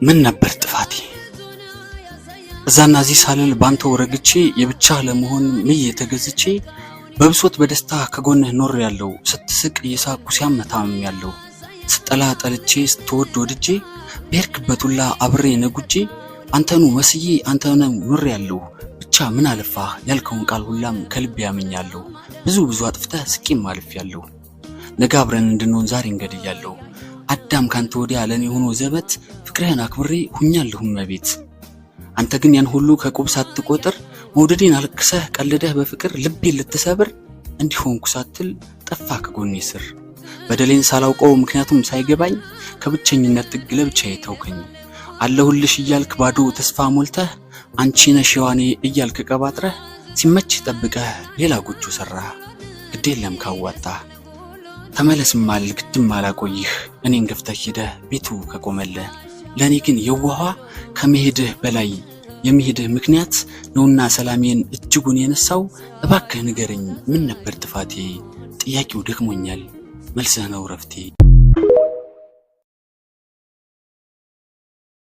ምን ነበር ጥፋቴ? እዛና እዚህ ሳልል ባንተው ረግቼ የብቻ ለመሆን ምዬ ተገዝቼ በብሶት በደስታ ከጎንህ ኖር ያለው ስትስቅ እየሳቁ ሲያመታም ያለው ስጠላ ጠልቼ ስትወድ ወድጄ በሄድክበት ሁላ አብሬ ነጉጄ አንተኑ መስዬ አንተኑ ኑር ያለው ብቻ ምን አለፋህ ያልከውን ቃል ሁላም ከልቤ ያመኛለሁ። ብዙ አጥፍተህ ስቂም ማለፍ ያለው ነገ አብረን እንድንሆን ዛሬ እንገድያለሁ። አዳም ካንተ ወዲያ ለኔ ሆኖ ዘበት ፍቅርህን አክብሬ ሁኛለሁ መቤት። አንተ ግን ያን ሁሉ ከቁብ ሳትቆጥር መውደዴን አልክሰህ ቀልደህ በፍቅር ልቤን ልትሰብር እንዲሆንኩ ሳትል ጠፋ ከጎኔ ስር። በደሌን ሳላውቀው ምክንያቱም ሳይገባኝ ከብቸኝነት ጥግ ለብቻዬ ተውከኝ። አለሁልሽ እያልክ ባዶ ተስፋ ሞልተህ አንቺ ነሽ የዋኔ እያልክ ቀባጥረህ ሲመች ጠብቀህ ሌላ ጎጆ ሰራህ። ግድ የለም ካዋጣ ተመለስም አልል ግድም አላቆይህ እኔን ገፍተህ ሄደህ ቤቱ ከቆመልህ። ለኔ ግን የዋሃ ከመሄድህ በላይ የሚሄድህ ምክንያት ነውና ሰላሜን እጅጉን የነሳው። እባክህ ንገረኝ ምን ነበር ጥፋቴ? ጥያቄው ደክሞኛል መልስህ ነው ረፍቴ።